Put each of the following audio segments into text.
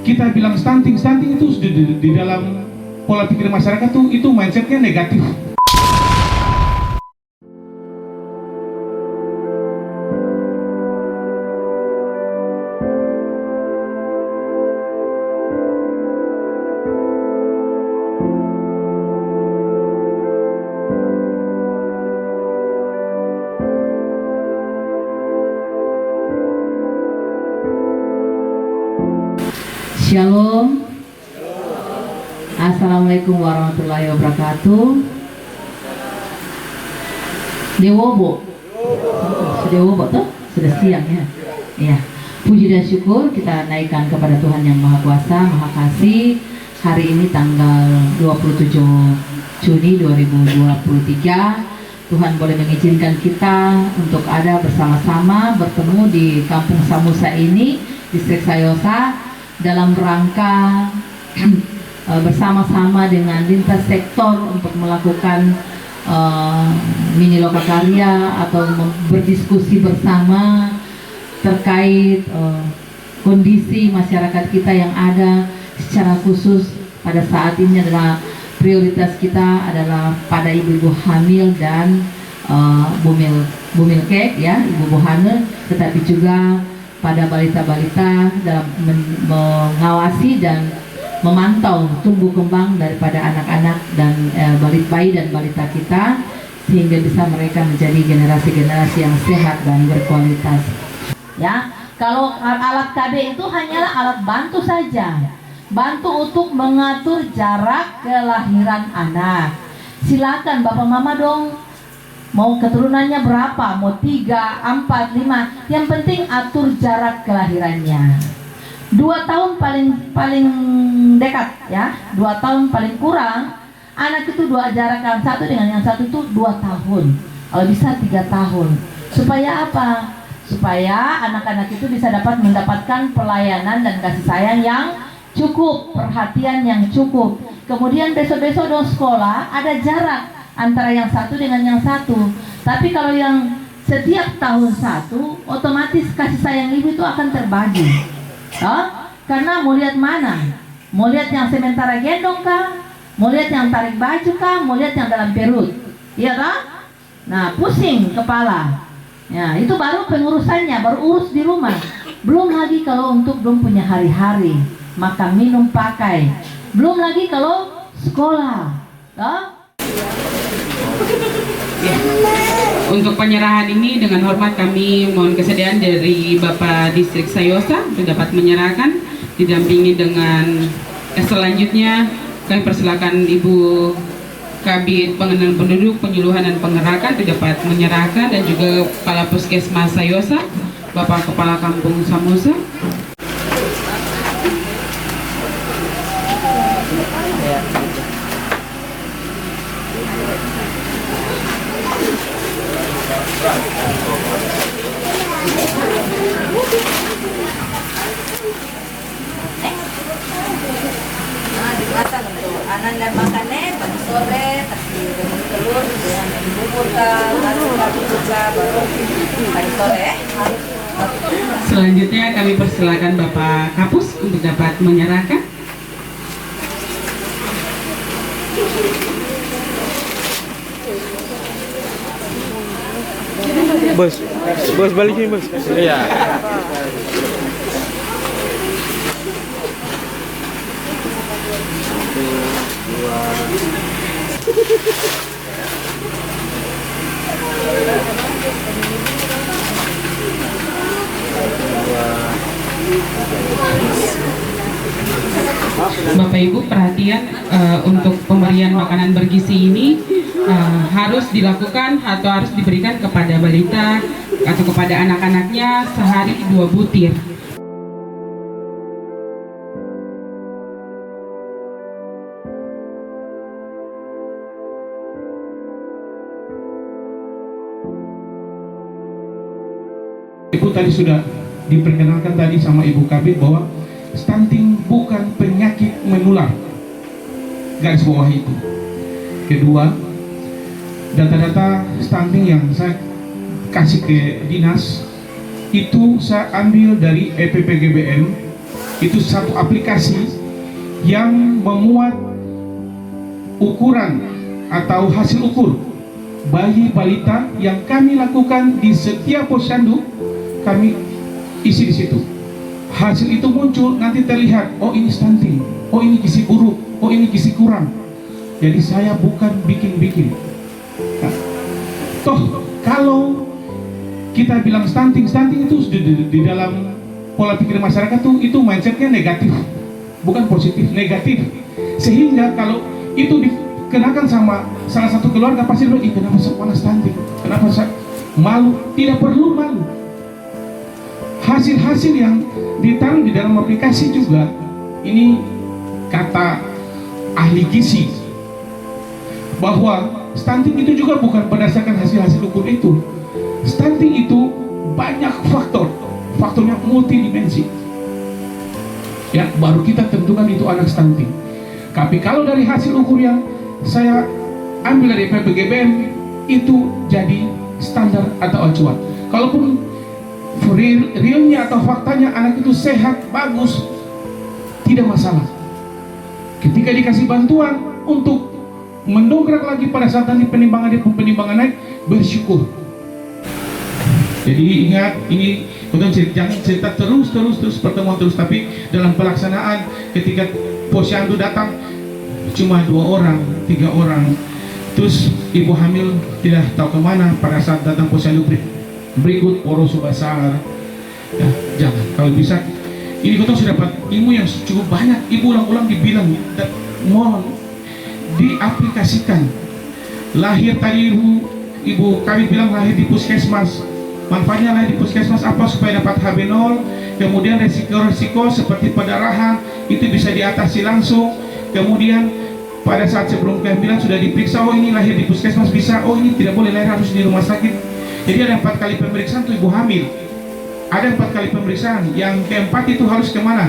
kita bilang stunting itu di dalam pola pikir masyarakat tuh itu mindsetnya negatif. Shalom. Assalamualaikum warahmatullahi wabarakatuh. Dewobo. Dewobo tuh sudah siang ya. Ya. Puji dan syukur kita naikkan kepada Tuhan yang Maha Kuasa, Maha Kasih. Hari ini tanggal 27 Juni 2023. Tuhan boleh mengizinkan kita untuk ada bersama-sama bertemu di Kampung Samusa ini, Distrik Sayosa, dalam rangka bersama-sama dengan lintas sektor untuk melakukan mini lokakarya atau berdiskusi bersama terkait kondisi masyarakat kita yang ada. Secara khusus pada saat ini adalah prioritas kita adalah pada ibu-ibu hamil dan bumil kek ya, ibu hamil, tetapi juga pada balita-balita dalam mengawasi dan memantau tumbuh kembang daripada anak-anak dan bayi dan balita kita, sehingga bisa mereka menjadi generasi-generasi yang sehat dan berkualitas. Ya, kalau alat KB itu hanyalah alat bantu saja, bantu untuk mengatur jarak kelahiran anak. Silakan Bapak Mama dong, mau keturunannya berapa, mau 3, 4, 5, yang penting atur jarak kelahirannya. 2 tahun paling dekat ya, 2 tahun paling kurang. Anak itu jarak yang satu dengan yang satu itu 2 tahun, kalau bisa 3 tahun. Supaya apa? Supaya anak-anak itu bisa mendapatkan pelayanan dan kasih sayang yang cukup, perhatian yang cukup. Kemudian besok-besok dong sekolah ada jarak antara yang satu dengan yang satu. Tapi kalau yang setiap tahun satu, otomatis kasih sayang ibu itu akan terbagi. Karena mau lihat mana? Mau lihat yang sementara gendong kah? Mau lihat yang tarik baju kah? Mau lihat yang dalam perut? Iya kan? Nah, pusing kepala. Ya, itu baru pengurusannya, baru urus di rumah. Belum lagi kalau untuk belum punya hari-hari, makan, minum, pakai. Belum lagi kalau sekolah. Ya. Untuk penyerahan ini dengan hormat kami mohon kesediaan dari Bapak Distrik Sayosa untuk dapat menyerahkan, didampingi dengan selanjutnya kami persilakan Ibu Kabid Pengenalan Penduduk, Penyuluhan dan Pengerakan dapat menyerahkan, dan juga Kepala Puskesmas Sayosa, Bapak Kepala Kampung Samusa. Anak dan makannya pagi sore kasih rebus telur dengan bubur baru pagi sore. Selanjutnya kami persilakan Bapak Kapus untuk dapat menyerahkan. Bos balik sini bos. Iya. Bapak Ibu perhatian, untuk pemberian makanan bergizi ini harus dilakukan atau harus diberikan kepada balita atau kepada anak-anaknya sehari 2 butir. Ibu tadi sudah diperkenalkan tadi sama Ibu Kabid bahwa stunting bukan penyakit menular, garis bawah itu. Kedua, data-data stunting yang saya kasih ke dinas itu saya ambil dari EPPGBM itu satu aplikasi yang memuat ukuran atau hasil ukur bayi balita yang kami lakukan di setiap posyandu, kami isi di situ. Hasil itu muncul, nanti terlihat, oh ini stunting, oh ini gizi buruk, oh ini gizi kurang. Jadi saya bukan bikin-bikin. Nah, toh kalau kita bilang stunting itu di dalam pola pikir masyarakat tuh itu mindsetnya negatif, bukan positif, negatif. Sehingga kalau itu dikenakan sama salah satu keluarga pasti bilang, ih kenapa sekolah stunting, kenapa malu? Tidak perlu malu. Hasil-hasil yang ditaruh di dalam aplikasi juga, ini kata ahli gizi, bahwa stunting itu juga bukan berdasarkan hasil-hasil ukur itu. Stunting itu banyak faktornya multidimensi. Ya, baru kita tentukan itu anak stunting. Tapi kalau dari hasil ukur yang saya ambil dari PPGBM itu jadi standar atau acuan. Kalaupun realnya atau faktanya anak itu sehat, bagus, tidak masalah. Ketika dikasih bantuan untuk mendongkrak lagi pada saat nanti penimbangan naik, bersyukur. Jadi ingat, ini jangan cerita terus pertemuan terus, tapi dalam pelaksanaan ketika posyandu datang cuma 2 orang, 3 orang, terus ibu hamil tidak tahu kemana pada saat datang posyandu berikut poros besar. Ya, jangan. Kalau bisa, ini kita sudah dapat ilmu yang cukup banyak. Ibu ulang-ulang dibilang, mohon diaplikasikan. Lahir tadi ibu kami bilang lahir di puskesmas. Manfaatnya lahir di puskesmas apa? Supaya dapat HB0, kemudian resiko-resiko seperti pendarahan itu bisa diatasi langsung. Kemudian pada saat sebelum kehamilan sudah diperiksa, oh ini lahir di puskesmas bisa, oh ini tidak boleh lahir, harus di rumah sakit. Jadi ada 4 kali pemeriksaan tuh ibu hamil. Ada 4 kali pemeriksaan. Yang keempat itu harus kemana?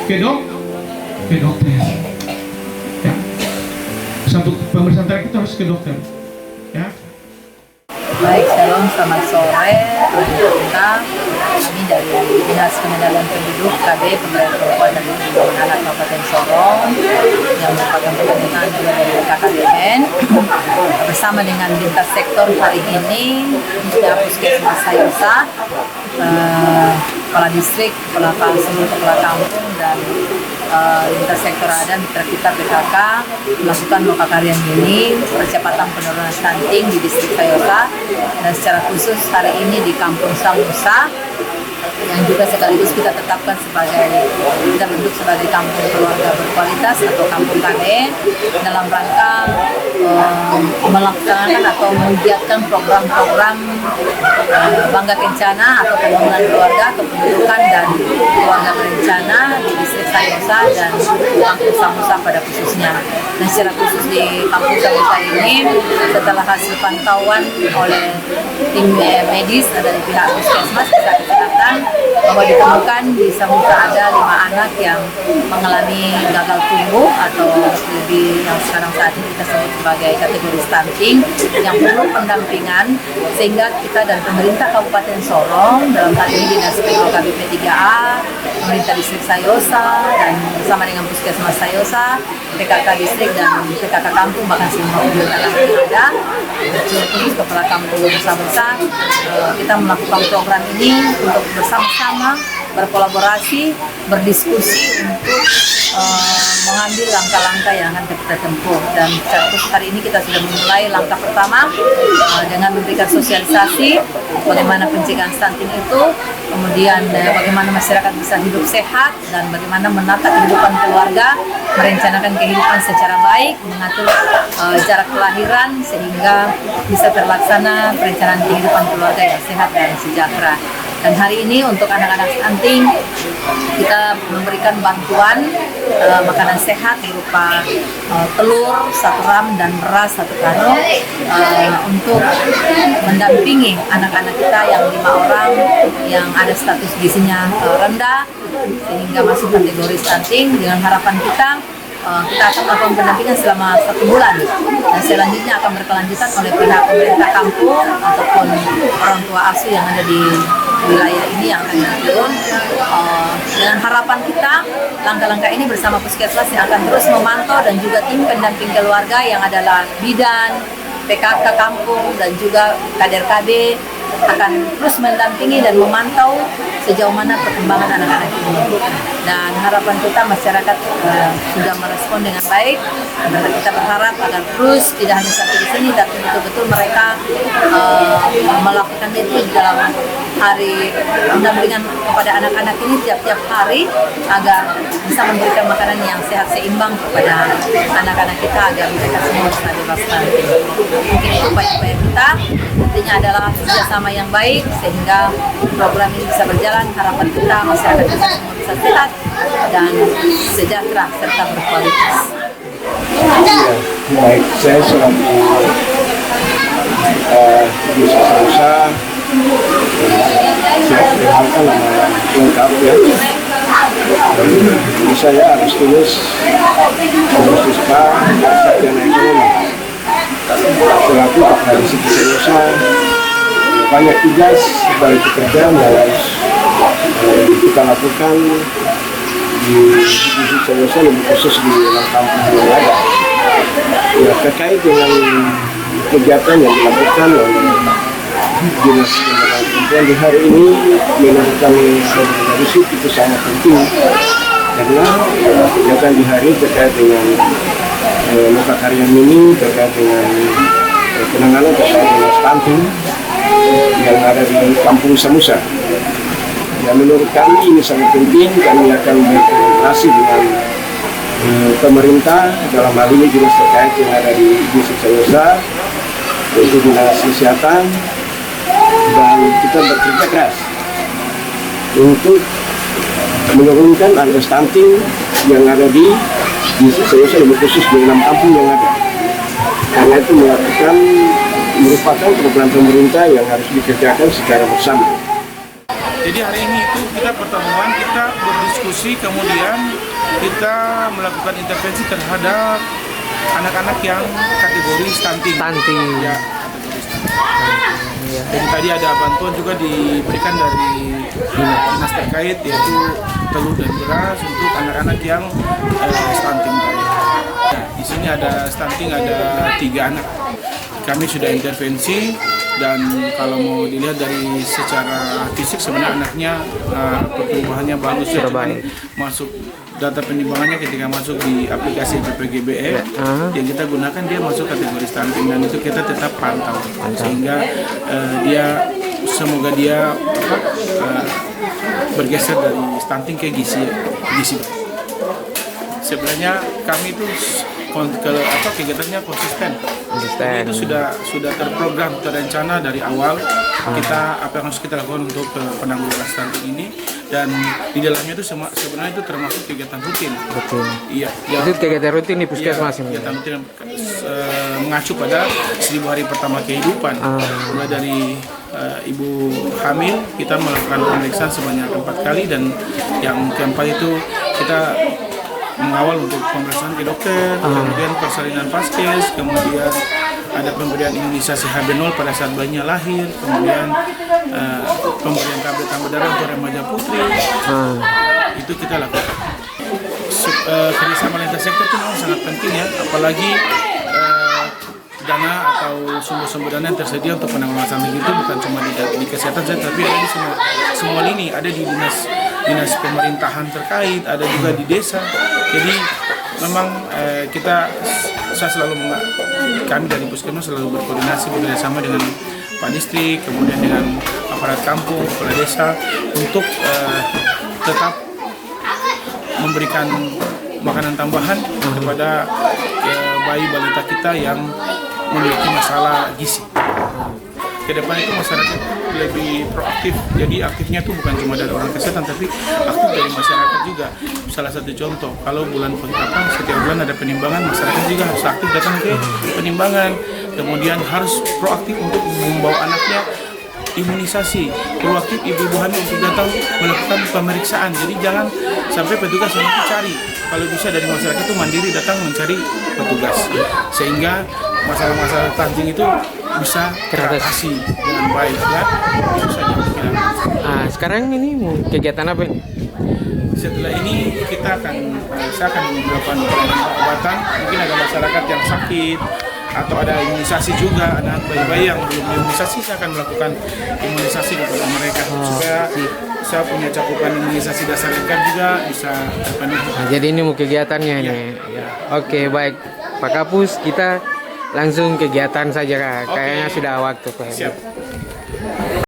Ke dokter. Ya. Satu pemeriksaan terakhir itu harus ke dokter. Ya. Baik, shalom, selamat sore. Kami dari Dinas Pengendalian Penduduk KB Pemberdayaan Perempuan dan Perlindungan Anak Kabupaten Sorong yang merupakan pembinaan juga dari KKBN bersama dengan lintas sektor hari ini Puskesmas Sayosa, kepala distrik, kepala seluruh kepala kampung dan lintas sektor ada mitra kita PKK melakukan lokakarian ini percepatan penurunan stunting di distrik Sayosa dan secara khusus hari ini di Kampung Samusa yang juga sekaligus kita tetapkan sebagai, kita bentuk sebagai kampung keluarga berkualitas atau kampung KB dalam rangka melaksanakan atau menggiatkan program-program Bangga Kencana atau pembangunan keluarga, kependudukan dan keluarga berencana di distrik Sayosa dan Kampung Samusa pada khususnya. Dan secara khusus di Kampung Samusa ini setelah hasil pantauan oleh tim medis dari pihak puskesmas bisa kesehatan bahwa ditemukan di Samusa ada 5 anak yang mengalami gagal tumbuh atau lebih yang sekarang saat ini kita sebut sebagai kategori stunting yang perlu pendampingan, sehingga kita dan pemerintah Kabupaten Sorong dalam hal ini Dinas PKK BP3A, pemerintah distrik Sayosa dan bersama dengan Puskesmas Sayosa, PKK distrik dan PKK kampung bahkan semua pemerintah yang ada khusus kepala kampung Samusa, kita melakukan program ini untuk bersama-sama berkolaborasi, berdiskusi untuk mengambil langkah-langkah yang akan kita tempuh. Dan secara khusus hari ini kita sudah memulai langkah pertama dengan memberikan sosialisasi bagaimana pencegahan stunting itu, kemudian bagaimana masyarakat bisa hidup sehat dan bagaimana menata kehidupan keluarga, merencanakan kehidupan secara baik, mengatur jarak kelahiran sehingga bisa terlaksana perencanaan kehidupan keluarga yang sehat dan sejahtera. Dan hari ini untuk anak-anak stunting kita memberikan bantuan makanan sehat berupa telur 1 ram dan beras 1 karung untuk mendampingi anak-anak kita yang 5 orang yang ada status gizinya rendah sehingga masuk kategori stunting. Dengan harapan kita akan melakukan pendampingan selama 1 bulan dan selanjutnya akan berkelanjutan oleh pihak pemerintah kampung ataupun orang tua asuh yang ada di wilayah ini yang akan turun. Dengan harapan kita, langkah-langkah ini bersama Puskesmas yang akan terus memantau dan juga tim pendamping keluarga yang adalah bidan, PKK kampung dan juga kader KB akan terus mendampingi dan memantau sejauh mana perkembangan anak-anak ini. Dan harapan kita masyarakat sudah merespon dengan baik. Dan kita berharap agar terus tidak hanya sampai di sini, tapi betul-betul mereka melakukan itu dalam hari pendampingan kepada anak-anak ini tiap-tiap hari agar bisa memberikan makanan yang sehat seimbang kepada anak-anak kita agar mereka semua bisa bebas stunting. Mungkin itu upaya-upaya kita. Intinya adalah kerjasama yang baik sehingga program ini bisa berjalan. Harapan kita masyarakat kita semua bisa sehat dan sejahtera serta berkualitas. Baik, saya selaku Desa Sayosa, saya perkenalkan nama lengkap ya. Jadi saya Agustinus Siska Sarjana Ekonomi. Selaku Kepala Desa Sayosa, banyak tugas sebagai pekerjaan yang harus kita lakukan di Desa Sayosa, lebih khusus di dalam kampung yang ada. Ya, terkait dengan kegiatan yang dilakukan oleh Dinas Pemberdayaan Perempuan di hari ini, menurut kami dari situ itu sangat penting karena kegiatan di hari terkait dengan muka karya mini, terkait dengan penanganan terkait dengan stunting yang ada di Kampung Samusa. Ya, menurut kami ini sangat penting. Kami akan berkoordinasi dengan pemerintah dalam hal ini dinas terkait yang ada di Desa Sayosa, yaitu dinas kesehatan, dan kita bekerja keras untuk menurunkan angka stunting yang ada di Desa Sayosa, lebih khusus di 6 kampung yang ada. Karena itu merupakan program pemerintah yang harus dikerjakan secara bersama. Jadi hari ini itu kita pertemuan, kita berdiskusi, kemudian kita melakukan intervensi terhadap anak-anak yang kategori stunting. Ya, kategori stunting. Dan tadi ada bantuan juga diberikan dari dinas terkait, yaitu telur dan beras untuk anak-anak yang stunting. Nah, di sini ada stunting, ada 3 anak. Kami sudah intervensi. Dan kalau mau dilihat dari secara fisik sebenarnya anaknya pertumbuhannya bagus ya, masuk data penimbangannya ketika masuk di aplikasi PPGBE yang kita gunakan, dia masuk kategori stunting dan itu kita tetap pantau sehingga semoga dia bergeser dari stunting ke gizi. Sebenarnya kami itu kegiatannya konsisten. Itu sudah terprogram, terencana dari awal kita apa yang harus kita lakukan untuk penanggulangan stunting ini, dan di dalamnya itu sebenarnya itu termasuk kegiatan rutin. Betul. Iya. Itu kegiatan rutin di Puskesmas ini. Kegiatan rutin mengacu pada 1000 hari pertama kehidupan. Mulai dari ibu hamil kita melakukan pemeriksaan sebanyak 4 kali, dan yang keempat itu kita mengawal untuk pemeriksaan ke dokter, kemudian persalinan paskes, kemudian ada pemberian imunisasi HB0 pada saat bayinya lahir, kemudian pemberian tablet tambah darah untuk remaja putri. Itu kita lakukan. Kerjasama lintas sektor itu memang sangat penting ya, apalagi dana atau sumber-sumber dana yang tersedia untuk penanggulangan stunting itu bukan cuma di kesehatan saja, tapi ada di semua lini, ada di dinas pemerintahan terkait, ada juga di desa. Jadi memang kami dari Puskesmas selalu berkoordinasi bekerjasama dengan Pak Distrik, kemudian dengan aparat kampung, kepala desa untuk tetap memberikan makanan tambahan kepada bayi balita kita yang memiliki masalah gizi. Ke depan itu masyarakat lebih proaktif, jadi aktifnya itu bukan cuma dari orang kesehatan, tapi aktif dari masyarakat juga. Salah satu contoh, kalau bulan penetapan setiap bulan ada penimbangan, masyarakat juga harus aktif datang ke penimbangan, kemudian harus proaktif untuk membawa anaknya imunisasi, proaktif ibu-ibu hamil untuk datang melakukan pemeriksaan. Jadi jangan sampai petugas yang itu cari, kalau bisa dari masyarakat itu mandiri datang mencari petugas, sehingga masalah-masalah stunting itu bisa teratasi dengan baik ya. Itu saja. Ah, sekarang ini mau kegiatan apa ini? Setelah ini saya akan melakukan pengobatan. Mungkin ada masyarakat yang sakit atau ada imunisasi juga, anak bayi-bayi yang belum imunisasi, saya akan melakukan imunisasi kepada mereka supaya saya punya cakupan imunisasi dasar lengkap juga bisa terpenuhi. Nah, jadi ini mau kegiatannya ini. Oke, baik Pak Kapus, kita langsung kegiatan saja Kak. Kayaknya sudah waktu Pak. Siap.